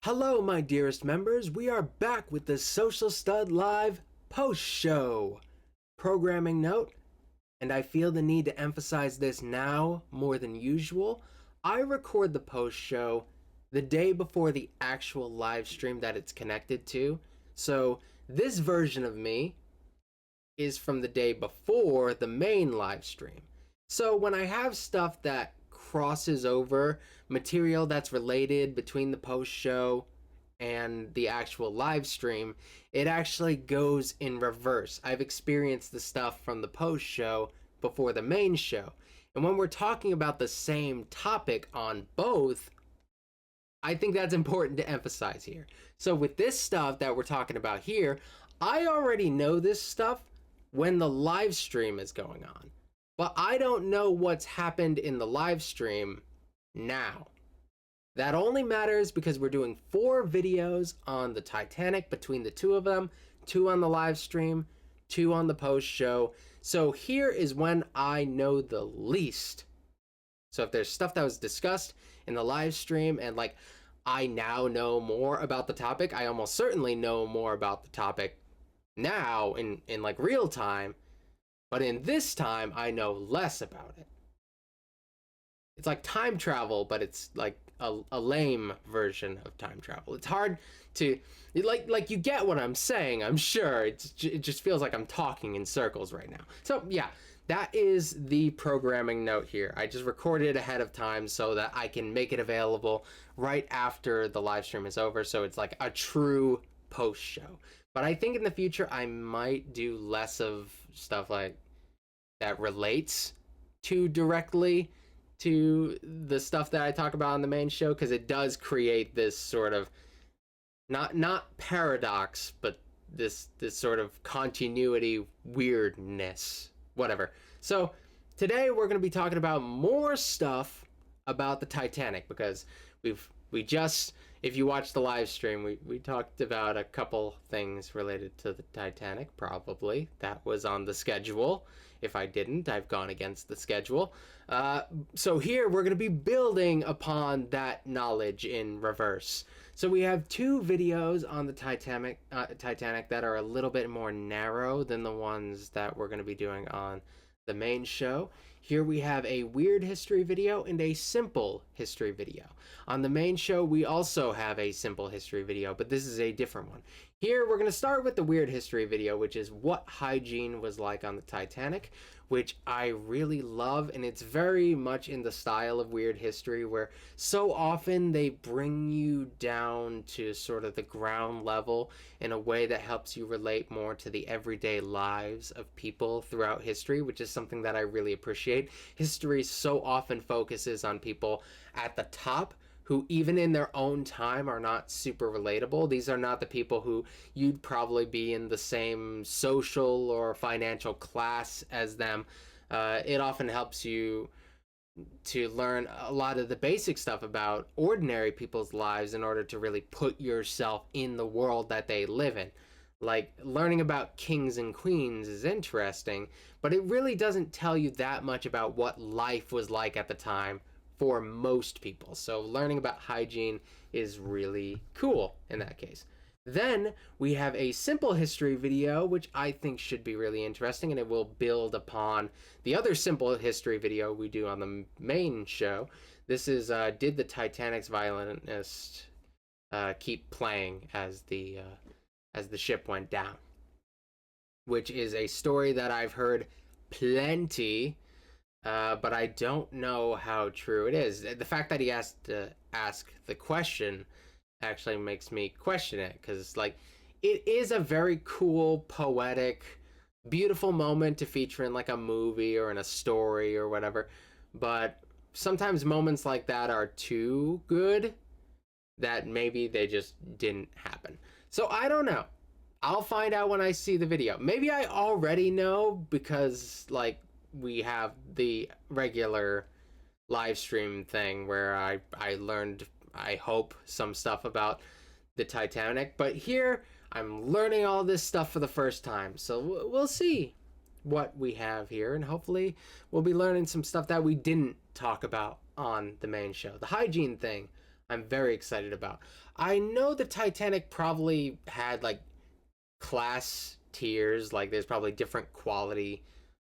Hello, my dearest members. We are back with the Social Stud Live post show. Programming note, and I feel the need to emphasize this now more than usual. I record the post show the day before the actual live stream that it's connected to. So, this version of me is from the day before the main live stream. So, when I have stuff that crosses over, material that's related between the post show and the actual live stream, it actually goes in reverse. I've experienced the stuff from the post show before the main show. And when we're talking about the same topic on both, I think that's important to emphasize here. So, with this stuff that we're talking about here, I already know this stuff when the live stream is going on. But I don't know what's happened in the live stream now. That only matters because we're doing 4 videos on the Titanic between the two of them, 2 on the live stream, 2 on the post show. So here is when I know the least. So if there's stuff that was discussed in the live stream and like I now know more about the topic, I almost certainly know more about the topic now in like real time. But in this time, I know less about it. It's like time travel, but it's like a lame version of time travel. It's hard to like you get what I'm saying. I'm sure it just feels like I'm talking in circles right now. So yeah, that is the programming note here. I just recorded it ahead of time so that I can make it available right after the live stream is over. So it's like a true post show. But I think in the future I might do less of stuff like that relates too directly to the stuff that I talk about on the main show, because it does create this sort of not paradox, but this sort of continuity weirdness, whatever. So today we're going to be talking about more stuff about the Titanic, because we just, if you watch the live stream, we talked about a couple things related to the Titanic. Probably that was on the schedule. If I didn't, I've gone against the schedule. So here we're going to be building upon that knowledge in reverse. So we have 2 videos on the Titanic that are a little bit more narrow than the ones that we're going to be doing on the main show. Here we have a weird history video and a simple history video. On the main show, we also have a simple history video, but this is a different one. Here, we're going to start with the weird history video, which is what hygiene was like on the Titanic, which I really love, and it's very much in the style of weird history, where so often they bring you down to sort of the ground level in a way that helps you relate more to the everyday lives of people throughout history, which is something that I really appreciate. History so often focuses on people at the top who even in their own time are not super relatable. These are not the people who you'd probably be in the same social or financial class as them. It often helps you to learn a lot of the basic stuff about ordinary people's lives in order to really put yourself in the world that they live in. Like, learning about kings and queens is interesting, but it really doesn't tell you that much about what life was like at the time for most people. So learning about hygiene is really cool in that case. Then we have a simple history video, which I think should be really interesting, and it will build upon the other simple history video we do on the main show. This is did the Titanic's violinist keep playing as the ship went down, which is a story that I've heard plenty, but I don't know how true it is. The fact that he asked to ask the question actually makes me question it, because like it is a very cool, poetic, beautiful moment to feature in like a movie or in a story or whatever, but sometimes moments like that are too good that maybe they just didn't happen. So I don't know. I'll find out when I see the video. Maybe I already know because like we have the regular live stream thing where I learned, I hope, some stuff about the Titanic. But here I'm learning all this stuff for the first time. So we'll see what we have here, and hopefully we'll be learning some stuff that we didn't talk about on the main show. The hygiene thing I'm very excited about. I know the Titanic probably had like class tiers, like there's probably different quality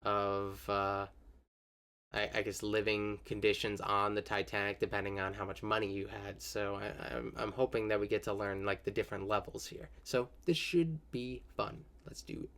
of I guess living conditions on the Titanic depending on how much money you had. So I'm hoping that we get to learn like the different levels here. So this should be fun. Let's do it.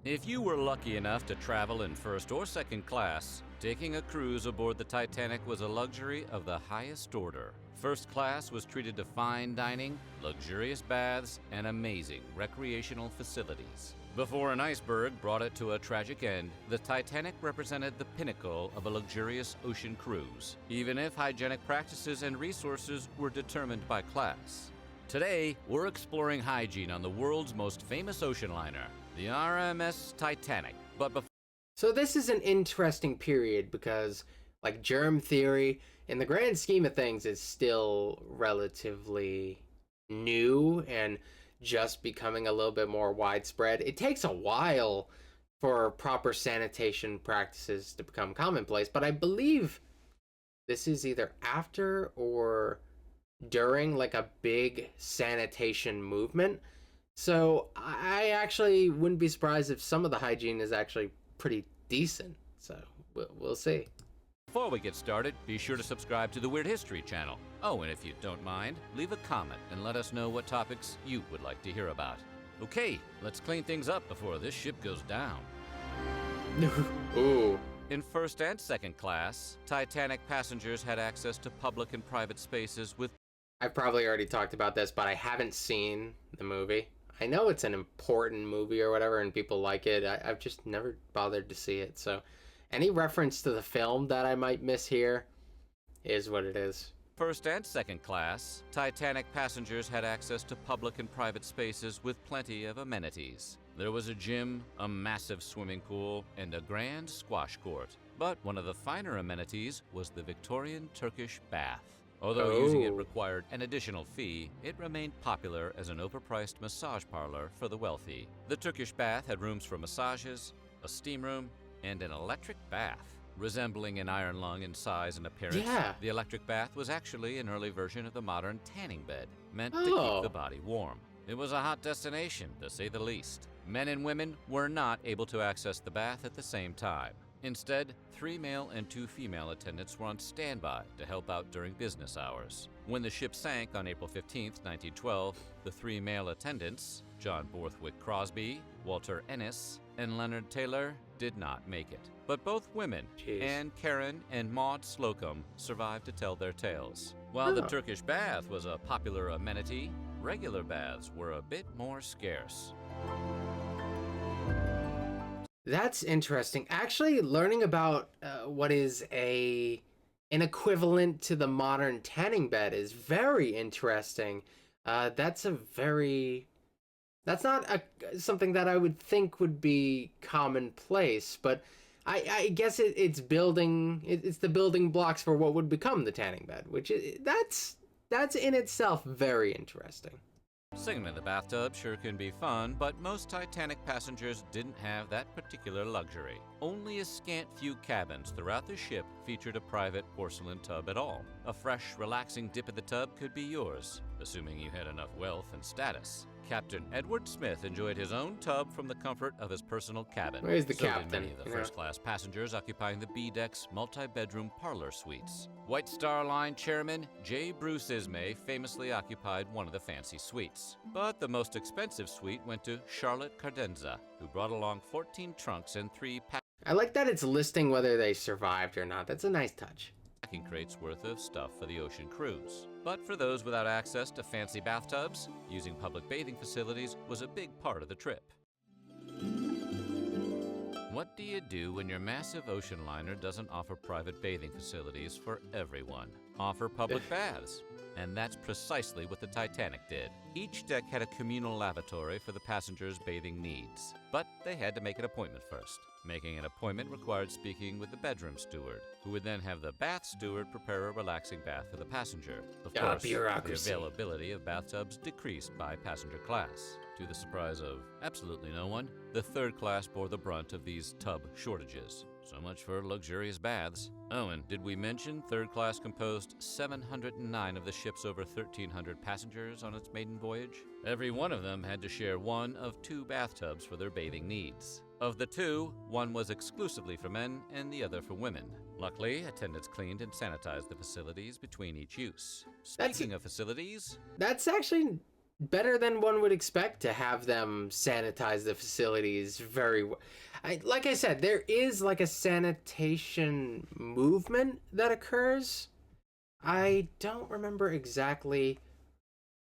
If you were lucky enough to travel in first or second class, taking a cruise aboard the Titanic was a luxury of the highest order. First class was treated to fine dining, luxurious baths, and amazing recreational facilities. Before an iceberg brought it to a tragic end, the Titanic represented the pinnacle of a luxurious ocean cruise, even if hygienic practices and resources were determined by class. Today, we're exploring hygiene on the world's most famous ocean liner, the RMS Titanic. So this is an interesting period because, like, germ theory, in the grand scheme of things, is still relatively new and just becoming a little bit more widespread. It takes a while for proper sanitation practices to become commonplace, but I believe this is either after or during like a big sanitation movement. So I actually wouldn't be surprised if some of the hygiene is actually pretty decent. So we'll see. Before we get started, be sure to subscribe to the Weird History channel. Oh, and if you don't mind, leave a comment and let us know what topics you would like to hear about. Okay, let's clean things up before this ship goes down. Ooh. In first and second class, Titanic passengers had access to public and private spaces with... I've probably already talked about this, but I haven't seen the movie. I know it's an important movie or whatever, and people like it. I've just never bothered to see it. So any reference to the film that I might miss here is what it is. First and second class, Titanic passengers had access to public and private spaces with plenty of amenities. There was a gym, a massive swimming pool, and a grand squash court. But one of the finer amenities was the Victorian Turkish bath. Although using it required an additional fee, it remained popular as an overpriced massage parlor for the wealthy. The Turkish bath had rooms for massages, a steam room, and an electric bath. Resembling an iron lung in size and appearance, the electric bath was actually an early version of the modern tanning bed, meant to keep the body warm. It was a hot destination, to say the least. Men and women were not able to access the bath at the same time. Instead, 3 male and 2 female attendants were on standby to help out during business hours. When the ship sank on April 15, 1912, the 3 male attendants, John Borthwick Crosby, Walter Ennis, and Leonard Taylor, did not make it. But both women, Anne Karen and Maud Slocum, survived to tell their tales. While the Turkish bath was a popular amenity, regular baths were a bit more scarce. That's interesting. Actually, learning about what is an equivalent to the modern tanning bed is very interesting. That's not something that I would think would be commonplace, but I guess it's the building blocks for what would become the tanning bed, which that's in itself very interesting. Singing in the bathtub sure can be fun, but most Titanic passengers didn't have that particular luxury. Only a scant few cabins throughout the ship featured a private porcelain tub at all. A fresh, relaxing dip in the tub could be yours, assuming you had enough wealth and status. Captain Edward Smith enjoyed his own tub from the comfort of his personal cabin. Where's the so captain? Did many of the first-class passengers occupying the B-deck's multi-bedroom parlor suites. White Star Line chairman J. Bruce Ismay famously occupied one of the fancy suites. But the most expensive suite went to Charlotte Cardenza, who brought along 14 trunks and 3 I like that it's listing whether they survived or not. That's a nice touch. packing crates worth of stuff for the ocean cruise. But for those without access to fancy bathtubs, using public bathing facilities was a big part of the trip. What do you do when your massive ocean liner doesn't offer private bathing facilities for everyone? Offer public baths. And that's precisely what the Titanic did. Each deck had a communal lavatory for the passengers' bathing needs, but they had to make an appointment first. Making an appointment required speaking with the bedroom steward, who would then have the bath steward prepare a relaxing bath for the passenger. Of course, the availability of bathtubs decreased by passenger class. To the surprise of absolutely no one, the third class bore the brunt of these tub shortages. So much for luxurious baths. Oh, and did we mention third class composed 709 of the ship's over 1,300 passengers on its maiden voyage? Every one of them had to share one of 2 bathtubs for their bathing needs. Of the 2, one was exclusively for men and the other for women. Luckily, attendants cleaned and sanitized the facilities between each use. Speaking of facilities... That's actually better than one would expect, to have them sanitize the facilities very well. Like I said, there is like a sanitation movement that occurs. I don't remember exactly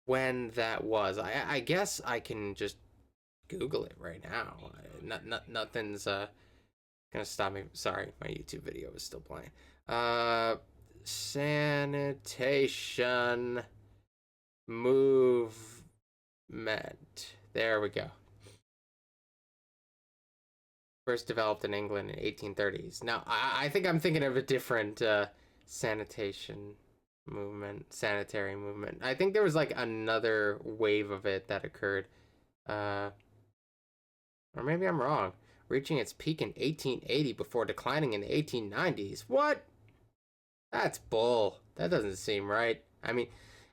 when that was. I guess I can just Google it right now. Nothing's gonna stop me. Sorry, my YouTube video is still playing. Sanitation movement. There we go. First developed in England in 1830s. Now, I think I'm thinking of a different sanitation movement, sanitary movement. I think there was like another wave of it that occurred. Or maybe I'm wrong. Reaching its peak in 1880 before declining in the 1890s. What? That's bull. That doesn't seem right. I mean,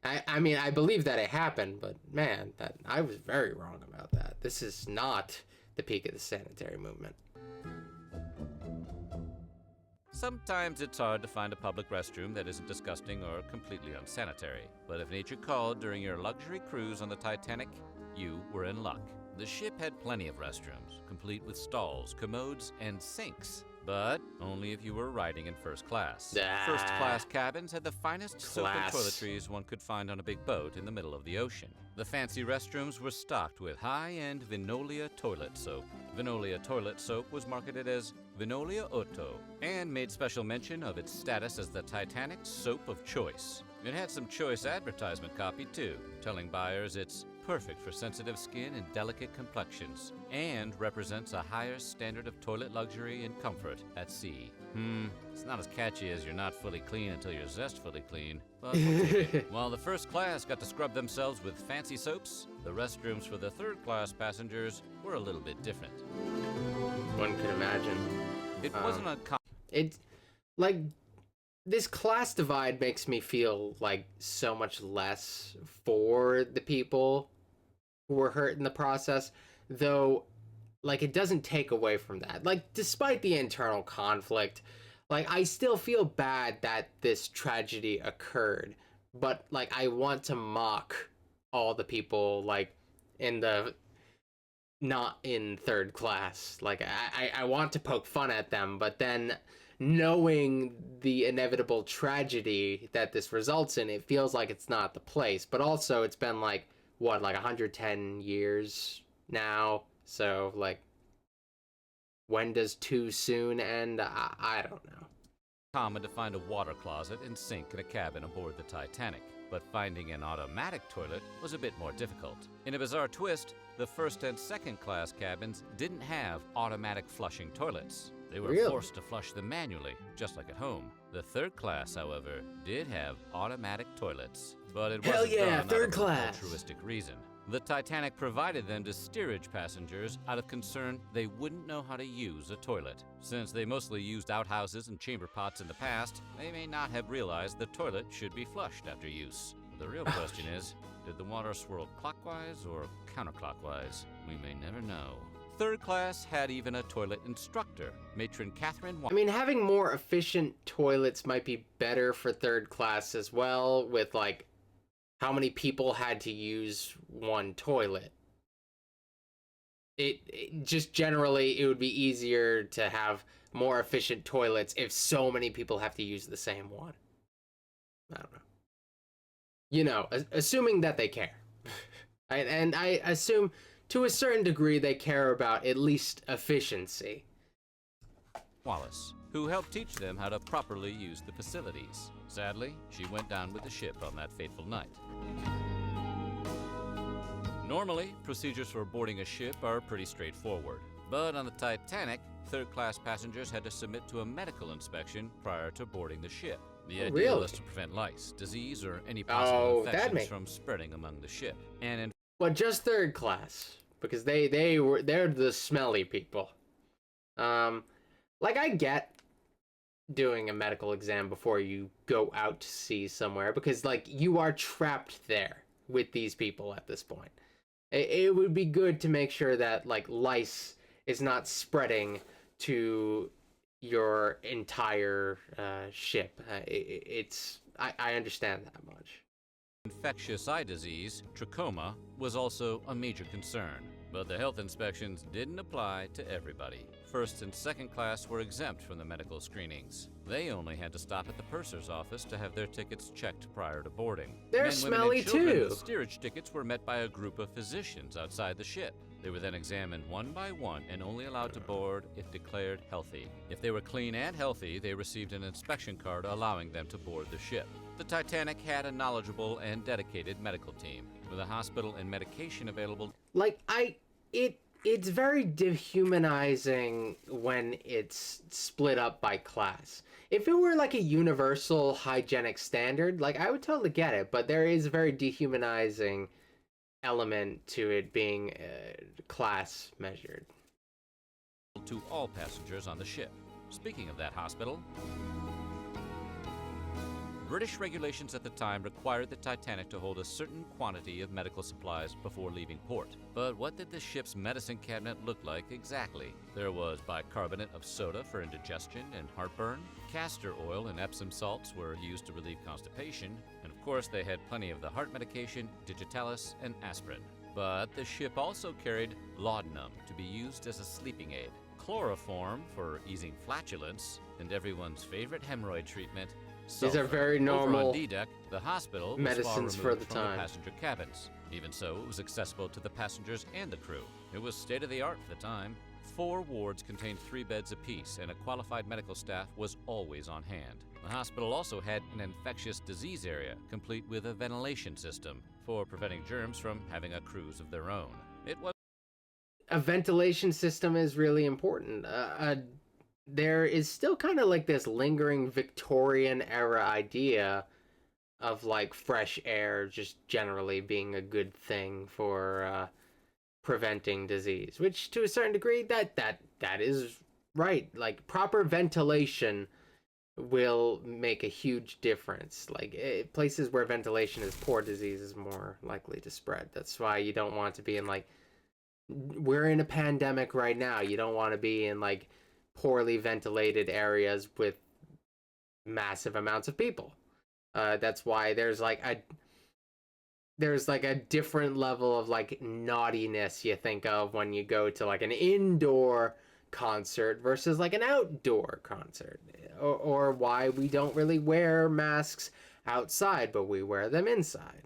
I believe that it happened, but man, I was very wrong about that. This is not the peak of the sanitary movement. Sometimes it's hard to find a public restroom that isn't disgusting or completely unsanitary. But if nature called during your luxury cruise on the Titanic, you were in luck. The ship had plenty of restrooms, complete with stalls, commodes, and sinks. But only if you were riding in first class. First class cabins had the finest soap and toiletries one could find on a big boat in the middle of the ocean. The fancy restrooms were stocked with high-end Vinolia toilet soap. Vinolia toilet soap was marketed as Vinolia Otto and made special mention of its status as the Titanic's soap of choice. It had some choice advertisement copy too, telling buyers it's perfect for sensitive skin and delicate complexions, and represents a higher standard of toilet luxury and comfort at sea. It's not as catchy as you're not fully clean until you're zestfully clean, but we'll take it. While the first class got to scrub themselves with fancy soaps, the restrooms for the third class passengers were a little bit different. One could imagine. It wasn't uncommon. It's like, this class divide makes me feel like so much less for the people who were hurt in the process, though, like, it doesn't take away from that. Like, despite the internal conflict, like, I still feel bad that this tragedy occurred, but, like, I want to mock all the people, like, in the not in third class. Like, I want to poke fun at them, but then knowing the inevitable tragedy that this results in, it feels like it's not the place. But also, it's been like, what, like 110 years now? So, like, when does too soon end? I don't know. Common to find a water closet and sink in a cabin aboard the Titanic, but finding an automatic toilet was a bit more difficult. In a bizarre twist, the first and second class cabins didn't have automatic flushing toilets. They were forced to flush them manually, just like at home. The third class, however, did have automatic toilets, but it wasn't done out of an altruistic reason. The Titanic provided them to steerage passengers out of concern they wouldn't know how to use a toilet. Since they mostly used outhouses and chamber pots in the past, they may not have realized the toilet should be flushed after use. The real question is, did the water swirl clockwise or counterclockwise? We may never know. Third class had even a toilet instructor, Matron Catherine. I mean, having more efficient toilets might be better for third class as well, with like how many people had to use one toilet. It just generally, it would be easier to have more efficient toilets if so many people have to use the same one. I don't know. You know, assuming that they care. And I assume to a certain degree they care about at least efficiency. Wallace, who helped teach them how to properly use the facilities. Sadly, she went down with the ship on that fateful night. Normally, procedures for boarding a ship are pretty straightforward. But on the Titanic, third-class passengers had to submit to a medical inspection prior to boarding the ship. The idea was to prevent lice, disease, or any possible infections from spreading among the ship. And but just third class, because they're the smelly people. Like Like, I get doing a medical exam before you go out to sea somewhere, because like you are trapped there with these people at this point. It would be good to make sure that like lice is not spreading to your entire ship. I understand that much. Infectious eye disease, trachoma, was also a major concern, but the health inspections didn't apply to everybody. First and second class were exempt from the medical screenings. They only had to stop at the purser's office to have their tickets checked prior to boarding. They're Men, women, smelly and children too. with steerage tickets were met by a group of physicians outside the ship. They were then examined one by one and only allowed to board if declared healthy. If they were clean and healthy, they received an inspection card allowing them to board the ship. The Titanic had a knowledgeable and dedicated medical team, with a hospital and medication available. Like it's very dehumanizing when it's split up by class. If it were like a universal hygienic standard, like I would totally get it, but there is a very dehumanizing element to it being class measured. To all passengers on the ship. Speaking of that hospital, British regulations at the time required the Titanic to hold a certain quantity of medical supplies before leaving port. But what did the ship's medicine cabinet look like exactly? There was bicarbonate of soda for indigestion and heartburn, castor oil and Epsom salts were used to relieve constipation, and of course they had plenty of the heart medication, digitalis, and aspirin. But the ship also carried laudanum to be used as a sleeping aid, chloroform for easing flatulence, and everyone's favorite hemorrhoid treatment, sulfur. These are very normal Over on D-deck, the hospital was medicines far for removed the from time. the passenger cabins. Even so, it was accessible to the passengers and the crew. It was state-of-the-art for the time. 4 wards contained 3 beds apiece, and a qualified medical staff was always on hand. The hospital also had an infectious disease area, complete with a ventilation system for preventing germs from having a cruise of their own. It was a ventilation system is really important. There is still kind of like this lingering Victorian era idea of like fresh air just generally being a good thing for preventing disease, which to a certain degree that is right. Like proper ventilation will make a huge difference. Like places where ventilation is poor, disease is more likely to spread. That's why you don't want to be in like, we're in a pandemic right now. You don't want to be in like poorly ventilated areas with massive amounts of people. That's why there's like a different level of like naughtiness you think of when you go to like an indoor concert versus like an outdoor concert, or why we don't really wear masks outside but we wear them inside.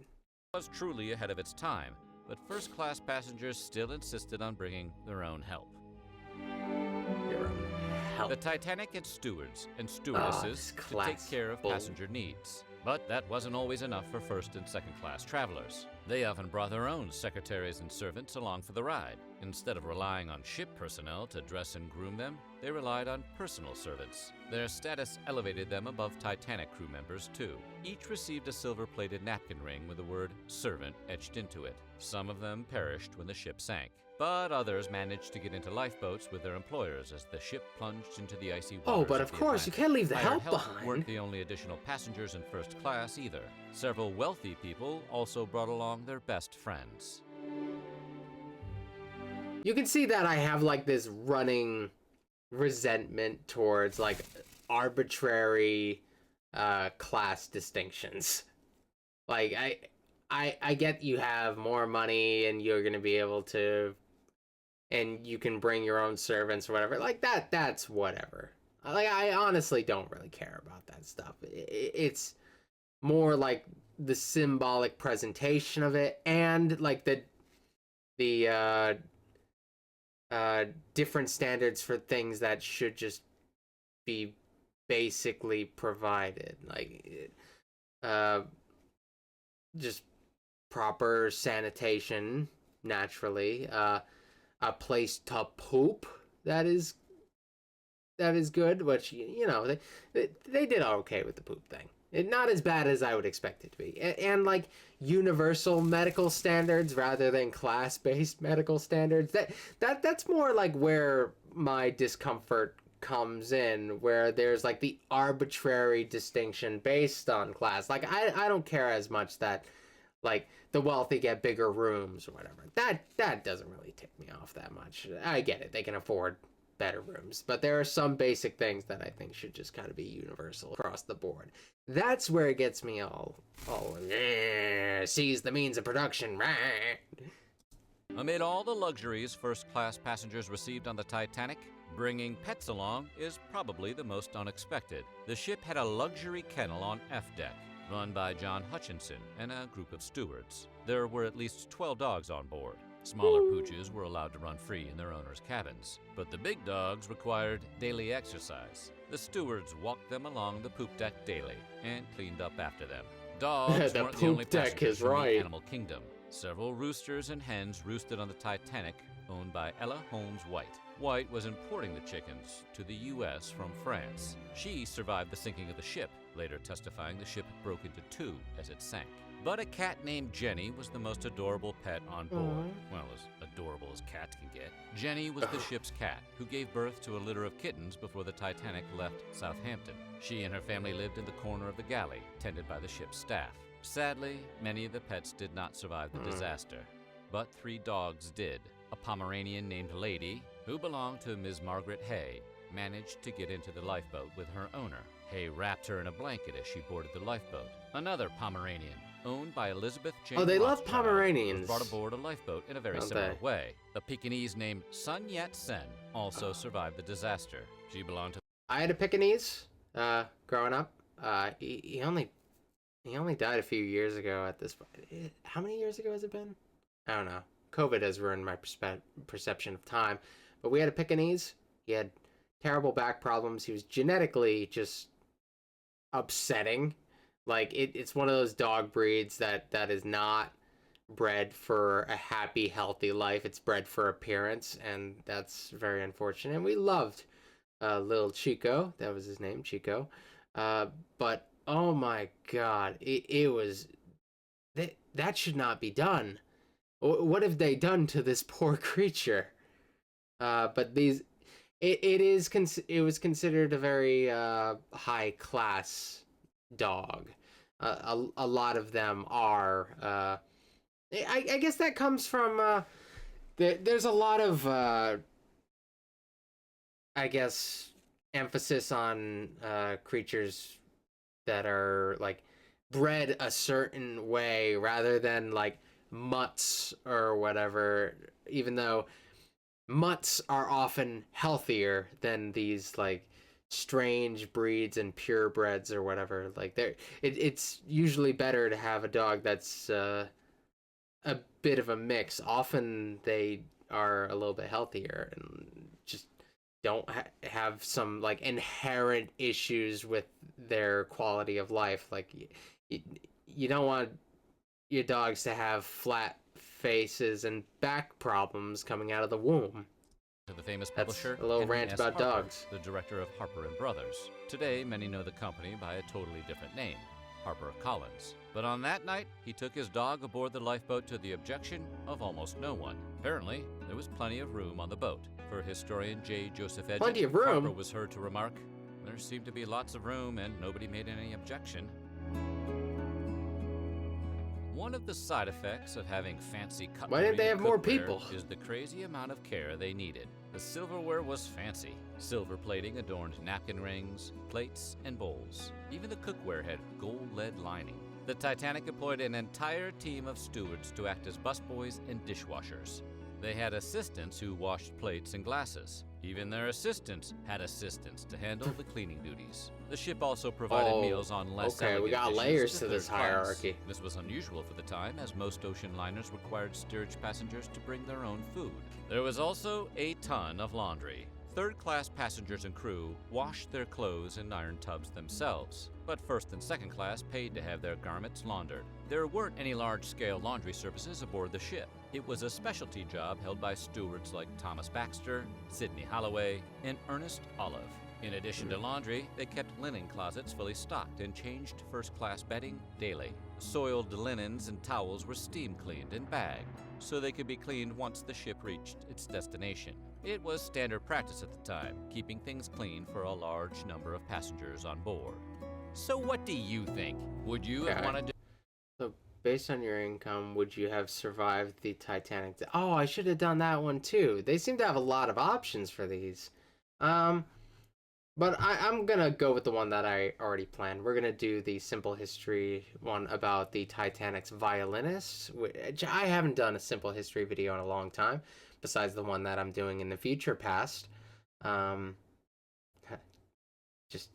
was truly ahead of its time, but first-class passengers still insisted on bringing their own help. The Titanic had stewards and stewardesses to take care of passenger needs. But that wasn't always enough for first and second class travelers. They often brought their own secretaries and servants along for the ride. Instead of relying on ship personnel to dress and groom them, they relied on personal servants. Their status elevated them above Titanic crew members, too. Each received a silver-plated napkin ring with the word servant etched into it. Some of them perished when the ship sank, but others managed to get into lifeboats with their employers as the ship plunged into the icy waters. Oh, but of course, you can't leave the Hired help behind. weren't the only additional passengers in first class either. Several wealthy people also brought along their best friends. You can see that I have like this running resentment towards like arbitrary class distinctions. Like I get you have more money and you're gonna be able to, and you can bring your own servants or whatever. Like that's whatever. Like I honestly don't really care about that stuff. It's more like the symbolic presentation of it and like the different standards for things that should just be basically provided, like just proper sanitation, naturally, a place to poop that is good, which you know they did okay with the poop thing. Not as bad as I would expect it to be, and like universal medical standards rather than class-based medical standards. That's more like where my discomfort comes in, where there's like the arbitrary distinction based on class. Like I don't care as much that like the wealthy get bigger rooms or whatever. That doesn't really tick me off that much. I get it, they can afford better rooms, but there are some basic things that I think should just kind of be universal across the board. That's where it gets me all seize the means of production. Amid all the luxuries first-class passengers received on the Titanic, bringing pets along is probably the most unexpected. The ship had a luxury kennel on F deck, run by John Hutchinson and a group of stewards. There were at least 12 dogs on board. Smaller pooches were allowed to run free in their owners' cabins, but the big dogs required daily exercise. The stewards walked them along the poop deck daily and cleaned up after them. Dogs The weren't the poop only deck passengers is from right. the animal kingdom. Several roosters and hens roosted on the Titanic, owned by Ella Holmes White. White was importing the chickens to the U.S. from France. She survived the sinking of the ship, later testifying the ship broke into two as it sank. But a cat named Jenny was the most adorable pet on board. Well, as adorable as cats can get. Jenny was the ship's cat, who gave birth to a litter of kittens before the Titanic left Southampton. She and her family lived in the corner of the galley, tended by the ship's staff. Sadly, many of the pets did not survive the disaster, but 3 dogs did. A Pomeranian named Lady, who belonged to Ms. Margaret Hay, managed to get into the lifeboat with her owner. Hay wrapped her in a blanket as she boarded the lifeboat. Another Pomeranian, owned by Elizabeth Jane They love Rothschild, Pomeranians. was brought aboard a lifeboat in a very Don't similar they? way. A Pekingese named Sun Yat-sen also survived the disaster. She belonged to I had a Pekingese growing up. He only died a few years ago at this point. How many years ago has it been? I don't know. COVID has ruined my perception of time. But we had a Pekingese. He had terrible back problems. He was genetically just upsetting. Like, it's one of those dog breeds that is not bred for a happy, healthy life. It's bred for appearance, and that's very unfortunate. And we loved little Chico. That was his name, Chico. But oh my God, it was that should not be done. What have they done to this poor creature? But it was considered a very high class dog. A lot of them are. I guess that comes from there's a lot of I guess emphasis on creatures that are like bred a certain way rather than like mutts or whatever, even though mutts are often healthier than these like strange breeds and purebreds or whatever. Like it's usually better to have a dog that's a bit of a mix. Often they are a little bit healthier and just don't have some like inherent issues with their quality of life. Like you don't want your dogs to have flat faces and back problems coming out of the womb. to the famous That's publisher a little Henry rant S. about Harper, dogs. the director of Harper and Brothers. Today, many know the company by a totally different name, HarperCollins. But on that night, he took his dog aboard the lifeboat to the objection of almost no one. Apparently, there was plenty of room on the boat. For historian J. Joseph Edgett, Plenty of room? Harper was heard to remark, "There seemed to be lots of room and nobody made any objection." One of the side effects of having fancy cutlery Why didn't they and have more cookware people? is the crazy amount of care they needed. The silverware was fancy. Silver plating adorned napkin rings, plates, and bowls. Even the cookware had gold lead lining. The Titanic employed an entire team of stewards to act as busboys and dishwashers. They had assistants who washed plates and glasses. Even their assistants had assistants to handle the cleaning duties. The ship also provided Oh, meals on less okay, we elegant got dishes layers to third this class. hierarchy. This was unusual for the time, as most ocean liners required steerage passengers to bring their own food. There was also a ton of laundry. Third-class passengers and crew washed their clothes in iron tubs themselves, but first and second class paid to have their garments laundered. There weren't any large-scale laundry services aboard the ship. It was a specialty job held by stewards like Thomas Baxter, Sidney Holloway, and Ernest Olive. In addition to laundry, they kept linen closets fully stocked and changed first-class bedding daily. Soiled linens and towels were steam cleaned and bagged. so they could be cleaned once the ship reached its destination. It was standard practice at the time, keeping things clean for a large number of passengers on board. So what do you think? Would you have wanted to... So, based on your income, would you have survived the Titanic? Oh, I should have done that one too. They seem to have a lot of options for these. But I'm gonna go with the one that I already planned. We're gonna do the simple history one about the Titanic's violinist, which I haven't done a simple history video in a long time, besides the one that I'm doing in the future past. Just,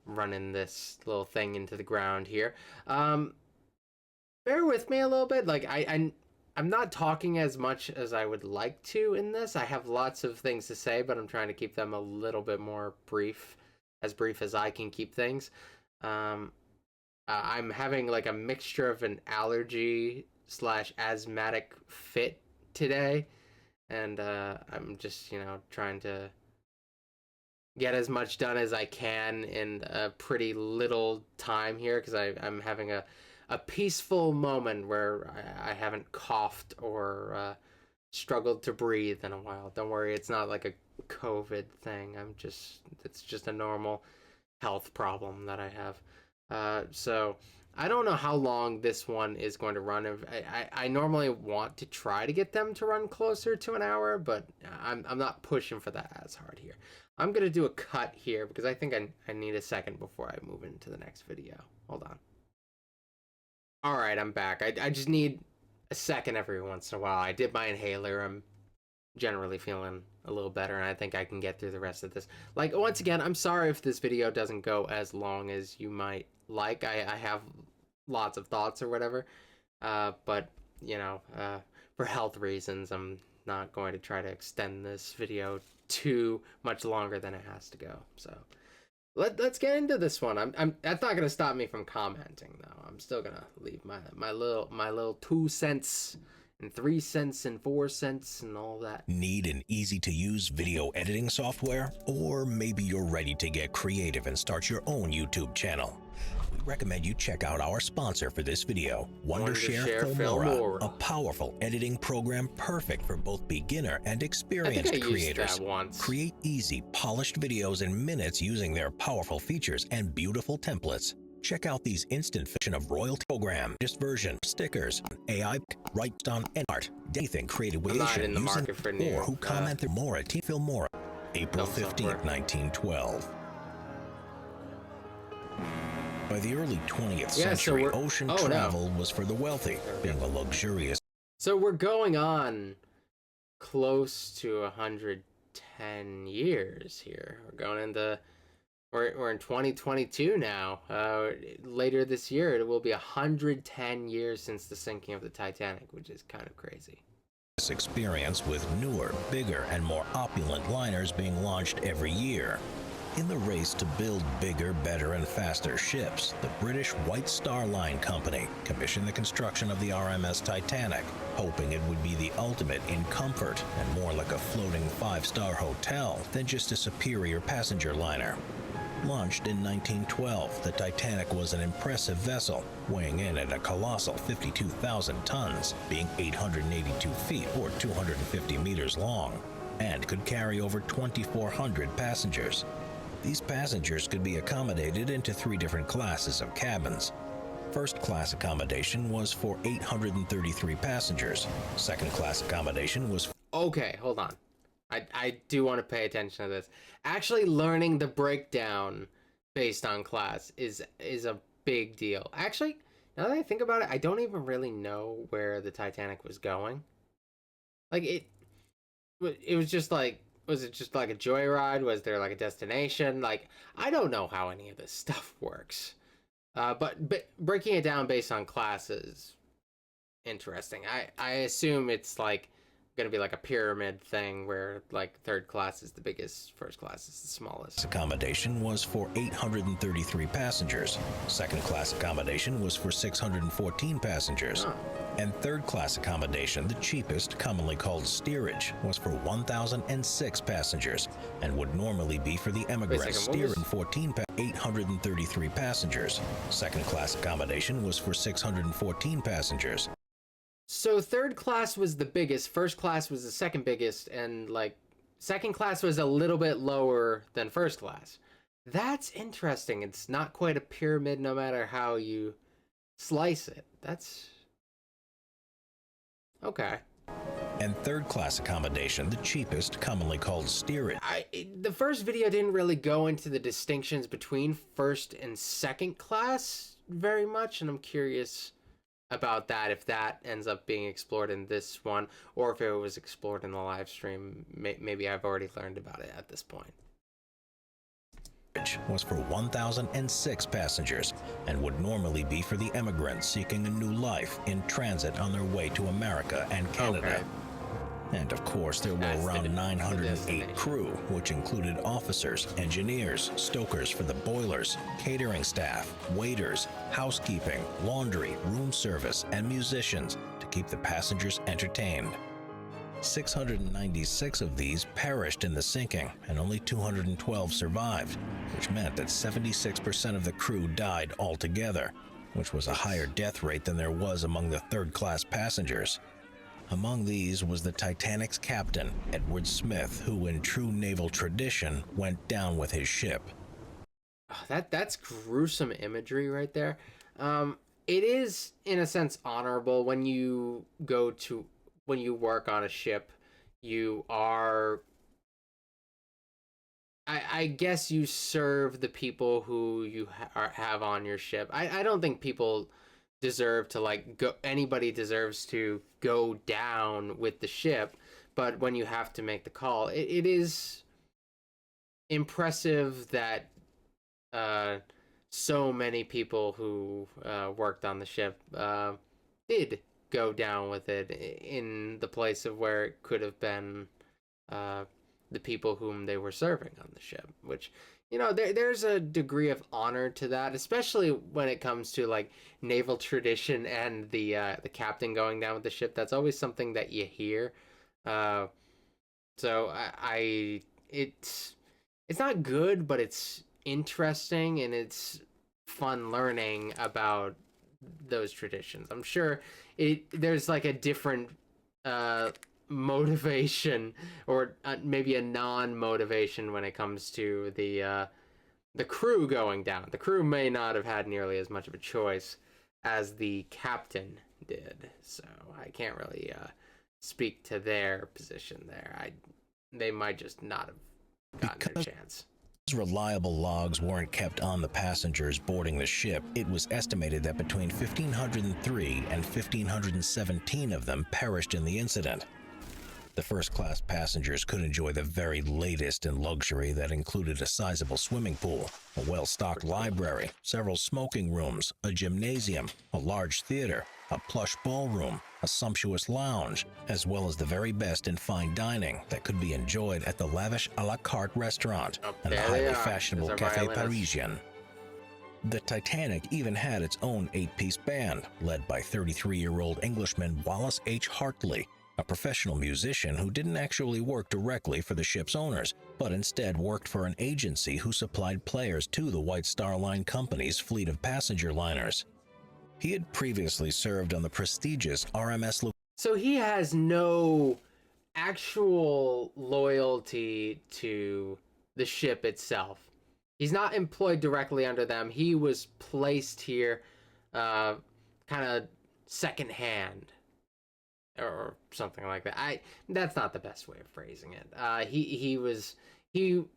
running this little thing into the ground here. Bear with me a little bit. Like, I'm not talking as much as I would like to in this. I have lots of things to say, but I'm trying to keep them a little bit more brief as I can keep things. I'm having like a mixture of an allergy / asthmatic fit today, and I'm just, trying to get as much done as I can in a pretty little time here, because I'm having a peaceful moment where I haven't coughed or struggled to breathe in a while. Don't worry, it's not like a COVID thing. It's just a normal health problem that I have. So I don't know how long this one is going to run. I normally want to try to get them to run closer to an hour, but I'm not pushing for that as hard here. I'm going to do a cut here because I think I need a second before I move into the next video. Hold on. All right, I'm back. I just need a second every once in a while. I did my inhaler. I'm generally feeling a little better, and I think I can get through the rest of this. Like, once again, I'm sorry if this video doesn't go as long as you might like. I have lots of thoughts or whatever, but, for health reasons, I'm not going to try to extend this video too much longer than it has to go. So let's get into this one. That's not gonna stop me from commenting though. I'm still gonna leave my little 2 cents and 3 cents and 4 cents and all that. Need an easy-to-use video editing software? Or maybe you're ready to get creative and start your own YouTube channel? We recommend you check out our sponsor for this video, Wondershare Filmora, a powerful editing program perfect for both beginner and experienced creators. Create easy, polished videos in minutes using their powerful features and beautiful templates. Check out these instant fiction of royalty program, just version, stickers, AI, write on and art, anything creative with using or who commented more at Team Filmora, April 15th, 1912. By the early 20th century, ocean travel was for the wealthy, being a luxurious. So we're going on close to 110 years here. We're in 2022 now. Later this year, it will be 110 years since the sinking of the Titanic, which is kind of crazy. This experience with newer, bigger, and more opulent liners being launched every year. In the race to build bigger, better, and faster ships, the British White Star Line Company commissioned the construction of the RMS Titanic, hoping it would be the ultimate in comfort and more like a floating 5-star hotel than just a superior passenger liner. Launched in 1912, the Titanic was an impressive vessel, weighing in at a colossal 52,000 tons, being 882 feet or 250 meters long, and could carry over 2,400 passengers. These passengers could be accommodated into 3 different classes of cabins. First class accommodation was for 833 passengers. Second class accommodation was... Okay, hold on. I do want to pay attention to this. Actually learning the breakdown based on class is a big deal. Actually, now that I think about it, I don't even really know where the Titanic was going. Like, it was just like... Was it just like a joyride? Was there like a destination? Like, I don't know how any of this stuff works. But breaking it down based on classes, interesting. I assume it's like going to be like a pyramid thing where like third class is the biggest, first class is the smallest. Accommodation was for 833 passengers. Second class accommodation was for 614 passengers. Oh. And third class accommodation, the cheapest, commonly called steerage, was for 1,006 passengers and would normally be for the emigrants. Steerage 833 passengers. Second class accommodation was for 614 passengers. So third class was the biggest, first class was the second biggest, and like second class was a little bit lower than first class. That's interesting. It's not quite a pyramid no matter how you slice it. That's okay. And third class accommodation, the cheapest, commonly called steerage. The first video didn't really go into the distinctions between first and second class very much, and I'm curious about that, if that ends up being explored in this one, or if it was explored in the live stream. Maybe I've already learned about it at this point. Was for 1,006 passengers and would normally be for the emigrants seeking a new life in transit on their way to America and Canada. Okay. And of course, there were around 908 crew, which included officers, engineers, stokers for the boilers, catering staff, waiters, housekeeping, laundry, room service, and musicians to keep the passengers entertained. 696 of these perished in the sinking, and only 212 survived, which meant that 76% of the crew died altogether, which was a higher death rate than there was among the third-class passengers. Among these was the Titanic's captain, Edward Smith, who in true naval tradition went down with his ship. Oh, that's gruesome imagery right there. It is, in a sense, honorable when you work on a ship. You are, I guess you serve the people who you have on your ship. I don't think people deserve to anybody deserves to go down with the ship, but when you have to make the call, it is impressive that so many people who worked on the ship did go down with it in the place of where it could have been the people whom they were serving on the ship, which, you know, there's a degree of honor to that, especially when it comes to like naval tradition and the captain going down with the ship. That's always something that you hear. So it's not good, but it's interesting and it's fun learning about those traditions. I'm sure there's like a different motivation, or maybe a non-motivation when it comes to the crew going down. The crew may not have had nearly as much of a choice as the captain did, so I can't really speak to their position there. They might just not have gotten their chance. Reliable logs weren't kept on the passengers boarding the ship. It was estimated that between 1,503 and 1,517 of them perished in the incident. The first-class passengers could enjoy the very latest in luxury that included a sizable swimming pool, a well-stocked library, several smoking rooms, a gymnasium, a large theater, a plush ballroom, a sumptuous lounge, as well as the very best in fine dining that could be enjoyed at the lavish a la carte restaurant and the highly fashionable Café Parisien. The Titanic even had its own 8-piece band, led by 33-year-old Englishman Wallace H. Hartley, a professional musician who didn't actually work directly for the ship's owners, but instead worked for an agency who supplied players to the White Star Line Company's fleet of passenger liners. He had previously served on the prestigious RMS. So he has no actual loyalty to the ship itself. He's not employed directly under them. He was placed here kind of secondhand or something like that. That's not the best way of phrasing it.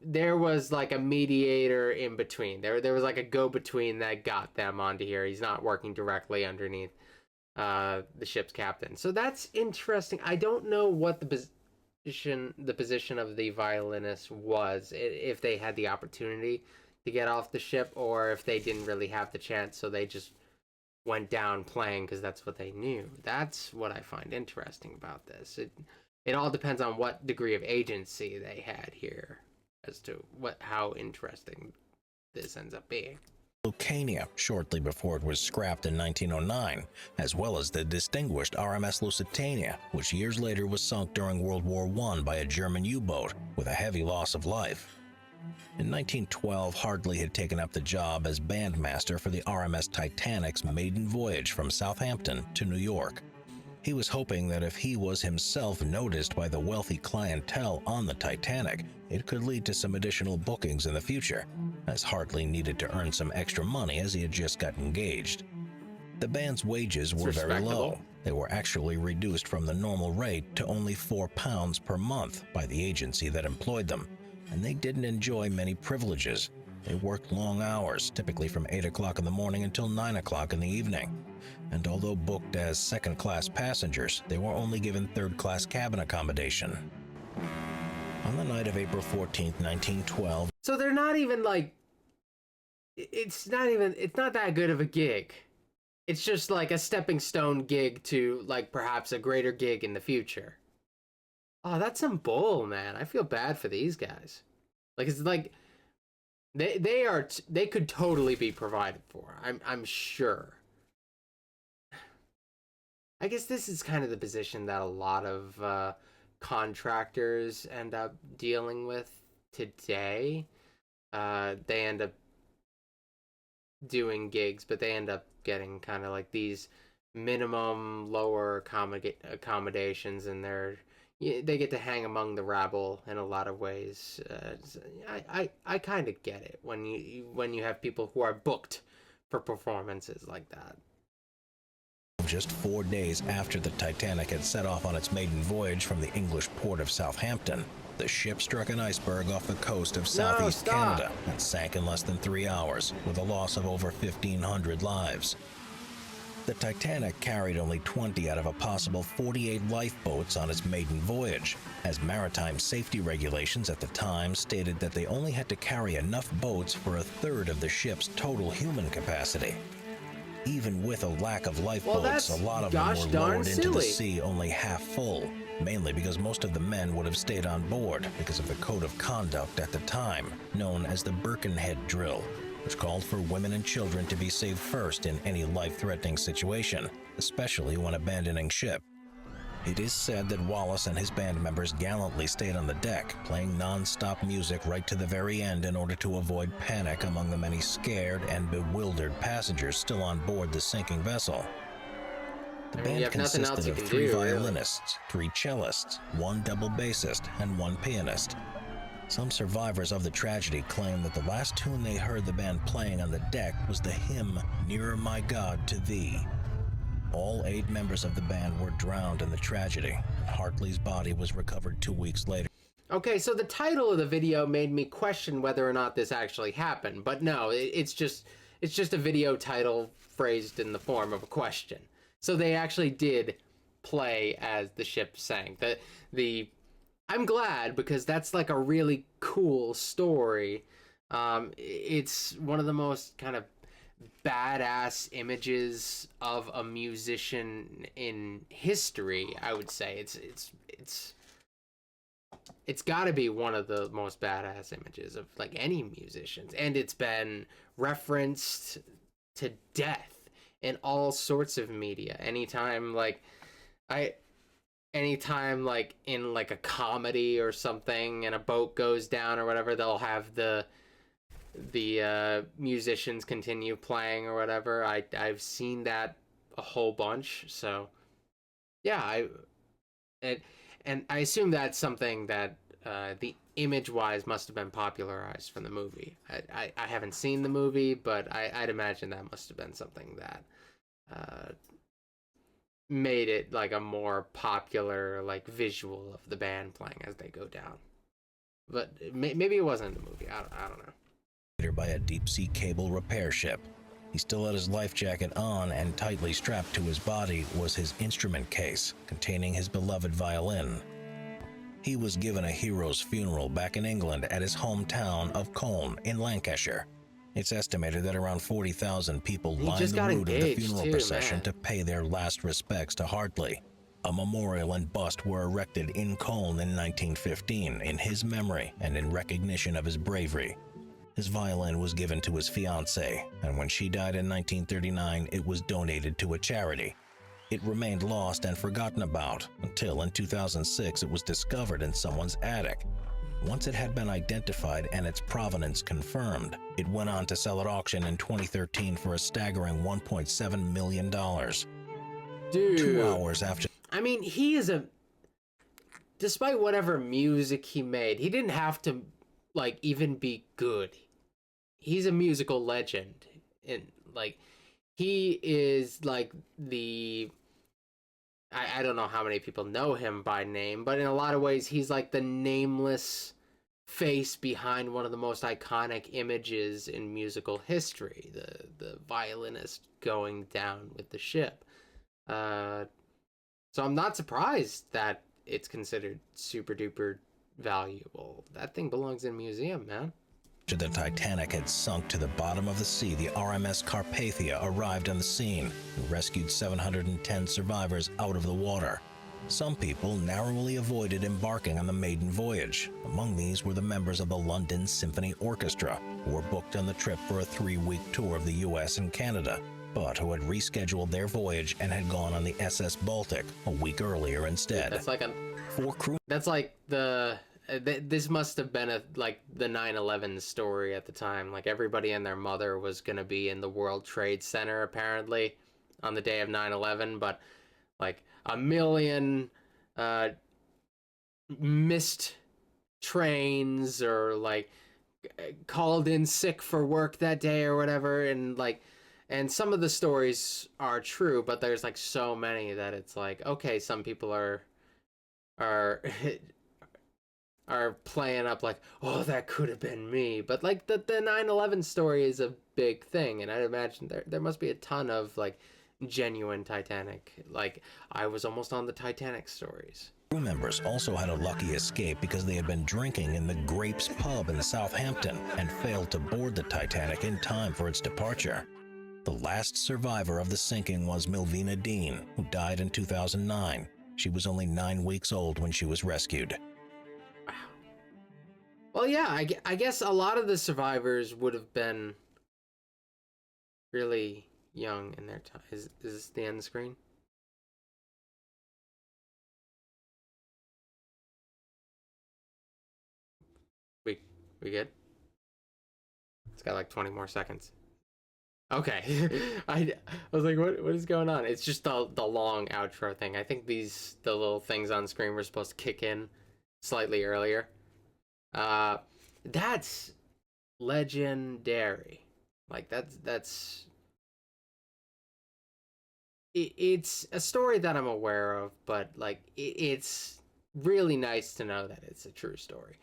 There was like a mediator in between. There was like a go-between that got them onto here. He's not working directly underneath the ship's captain. So that's interesting. I don't know what the position of the violinist was, if they had the opportunity to get off the ship, or if they didn't really have the chance, so they just went down playing because that's what they knew. That's what I find interesting about this. It all depends on what degree of agency they had here as to how interesting this ends up being. Lucania, shortly before it was scrapped in 1909, as well as the distinguished RMS Lusitania, which years later was sunk during World War I by a German U-boat with a heavy loss of life. In 1912, Hartley had taken up the job as bandmaster for the RMS Titanic's maiden voyage from Southampton to New York. He was hoping that if he was himself noticed by the wealthy clientele on the Titanic, it could lead to some additional bookings in the future, as Hartley needed to earn some extra money as he had just got engaged. The band's wages were very low. They were actually reduced from the normal rate to only £4 per month by the agency that employed them, and they didn't enjoy many privileges. They worked long hours, typically from 8 o'clock in the morning until 9 o'clock in the evening. And although booked as second-class passengers, they were only given third-class cabin accommodation. On the night of April 14th, 1912... So they're not even like... It's not that good of a gig. It's just like a stepping stone gig to, like, perhaps a greater gig in the future. Oh, that's some bull, man. I feel bad for these guys. Like, it's like... They could totally be provided for. I'm sure. I guess this is kind of the position that a lot of contractors end up dealing with today. They end up doing gigs, but they end up getting kind of like these minimum lower accommodations, and they get to hang among the rabble in a lot of ways. I kind of get it when you have people who are booked for performances like that. Just 4 days after the Titanic had set off on its maiden voyage from the English port of Southampton, the ship struck an iceberg off the coast of southeast Canada and sank in less than 3 hours, with a loss of over 1,500 lives. The Titanic carried only 20 out of a possible 48 lifeboats on its maiden voyage, as maritime safety regulations at the time stated that they only had to carry enough boats for a third of the ship's total human capacity. Even with a lack of lifeboats, a lot of them were lowered into the sea only half full, mainly because most of the men would have stayed on board because of the code of conduct at the time, known as the Birkenhead Drill, which called for women and children to be saved first in any life-threatening situation, especially when abandoning ship. It is said that Wallace and his band members gallantly stayed on the deck, playing non-stop music right to the very end in order to avoid panic among the many scared and bewildered passengers still on board the sinking vessel. The band consisted of 3 violinists, 3 cellists, 1 double bassist, and 1 pianist. Some survivors of the tragedy claim that the last tune they heard the band playing on the deck was the hymn, "Nearer My God to Thee." All 8 members of the band were drowned in the tragedy, and Hartley's body was recovered 2 weeks later. Okay, so the title of the video made me question whether or not this actually happened, but no, it's just a video title phrased in the form of a question. So they actually did play as the ship sank. I'm glad, because that's like a really cool story. It's one of the most kind of badass images of a musician in history, I would say. It's got to be one of the most badass images of like any musicians, and it's been referenced to death in all sorts of media. Anytime like in like a comedy or something and a boat goes down or whatever, they'll have the musicians continue playing or whatever. I've seen that a whole bunch. So yeah, and I assume that's something that the image-wise must have been popularized from the movie. I haven't seen the movie, but I'd imagine that must have been something that made it like a more popular like visual of the band playing as they go down. But maybe it wasn't in the movie. I don't know. By a deep-sea cable repair ship. He still had his life jacket on, and tightly strapped to his body was his instrument case containing his beloved violin. He was given a hero's funeral back in England at his hometown of Colne in Lancashire. It's estimated that around 40,000 people lined the route of the funeral procession to pay their last respects to Hartley. A memorial and bust were erected in Colne in 1915 in his memory and in recognition of his bravery. His violin was given to his fiancée, and when she died in 1939, it was donated to a charity. It remained lost and forgotten about until in 2006 it was discovered in someone's attic. Once it had been identified and its provenance confirmed, it went on to sell at auction in 2013 for a staggering $1.7 million. Dude. 2 hours after. I mean, he is a... Despite whatever music he made, he didn't have to, like, even be good. He's a musical legend. And, like, he is, like, the... I don't know how many people know him by name, but in a lot of ways, he's, like, the nameless face behind one of the most iconic images in musical history. The violinist going down with the ship. So I'm not surprised that it's considered super duper valuable. That thing belongs in a museum, man. After the Titanic had sunk to the bottom of the sea, the RMS Carpathia arrived on the scene and rescued 710 survivors out of the water. Some people narrowly avoided embarking on the maiden voyage. Among these were the members of the London Symphony Orchestra, who were booked on the trip for a 3-week tour of the US and Canada, but who had rescheduled their voyage and had gone on the SS Baltic a week earlier instead. That's like a... 4 crew... That's like the... This must have been like the 9/11 story at the time. Like, everybody and their mother was going to be in the World Trade Center, apparently, on the day of 9/11, but, like, a million missed trains or, like, called in sick for work that day or whatever, and, like... And some of the stories are true, but there's, like, so many that it's like, okay, some people are playing up like, oh, that could have been me. But, like, the 9/11 story is a big thing, and I'd imagine there must be a ton of, like, genuine Titanic. Like, I was almost on the Titanic stories. Crew members also had a lucky escape because they had been drinking in the Grapes pub in Southampton and failed to board the Titanic in time for its departure. The last survivor of the sinking was Milvina Dean, who died in 2009. She was only 9 weeks old when she was rescued. Well, yeah, I guess a lot of the survivors would have been really young in their time. Is this the end screen? We good? It's got like 20 more seconds. Okay. I was like, what is going on? It's just the long outro thing. I think the little things on screen were supposed to kick in slightly earlier. That's legendary. Like, it's a story that I'm aware of, but, like, it's really nice to know that it's a true story.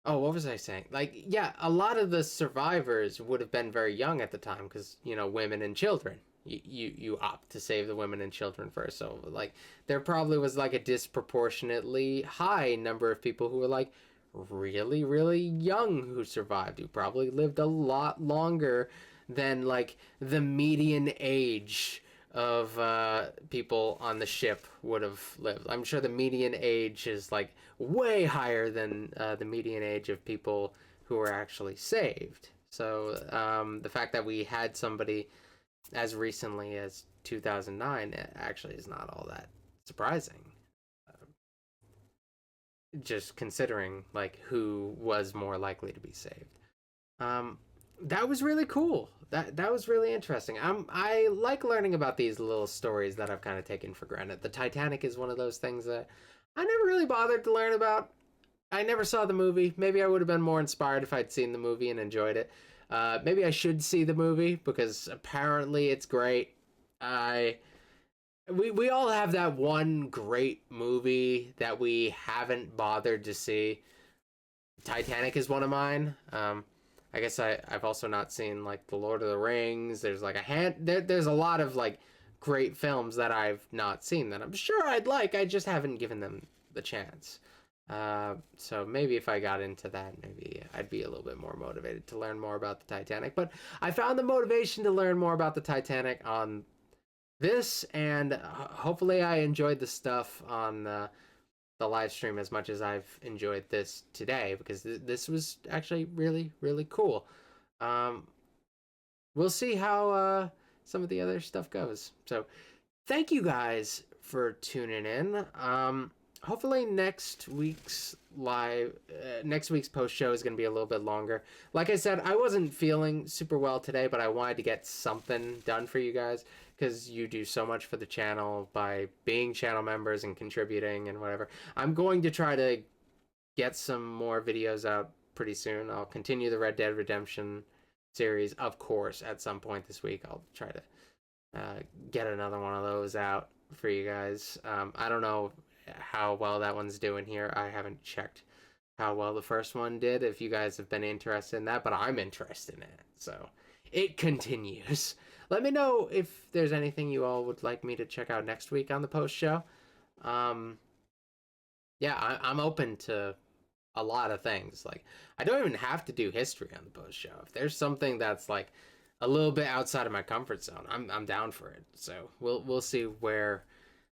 Oh, what was I saying? Like, yeah, a lot of the survivors would have been very young at the time because, you know, women and children. You opt to save the women and children first. So, like, there probably was, like, a disproportionately high number of people who were, like, really, really young who survived, who probably lived a lot longer than, like, the median age of people on the ship would have lived. I'm sure the median age is, like, way higher than the median age of people who were actually saved. So the fact that we had somebody as recently as 2009 actually is not all that surprising. Just considering, like, who was more likely to be saved. That was really cool. That was really interesting. I like learning about these little stories that I've kind of taken for granted. The Titanic is one of those things that I never really bothered to learn about. I never saw the movie. Maybe I would have been more inspired if I'd seen the movie and enjoyed it. Maybe I should see the movie because apparently it's great. We all have that one great movie that we haven't bothered to see. Titanic is one of mine. I guess I've also not seen, like, The Lord of the Rings. There's, like, there's a lot of, like, great films that I've not seen that I'm sure I'd like. I just haven't given them the chance. So maybe if I got into that, maybe I'd be a little bit more motivated to learn more about the Titanic. But I found the motivation to learn more about the Titanic on this, and hopefully I enjoyed the stuff on the live stream as much as I've enjoyed this today, because this was actually really, really cool. We'll see how some of the other stuff goes. So thank you guys for tuning in. Hopefully next week's live, next week's post show is going to be a little bit longer. Like I said, I wasn't feeling super well today, but I wanted to get something done for you guys because you do so much for the channel by being channel members and contributing and whatever. I'm going to try to get some more videos out pretty soon. I'll continue the Red Dead Redemption series, of course, at some point this week. I'll try to get another one of those out for you guys. I don't know how well that one's doing here. I haven't checked how well the first one did, if you guys have been interested in that, but I'm interested in it, so it continues. Let me know if there's anything you all would like me to check out next week on the post show. Yeah, I'm open to a lot of things. Like, I don't even have to do history on the post show. If there's something that's like a little bit outside of my comfort zone, I'm down for it. So we'll see where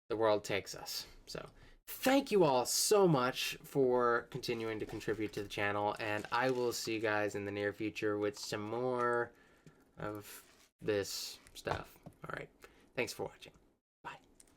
the world takes us. So thank you all so much for continuing to contribute to the channel, and I will see you guys in the near future with some more of this stuff. All right, thanks for watching.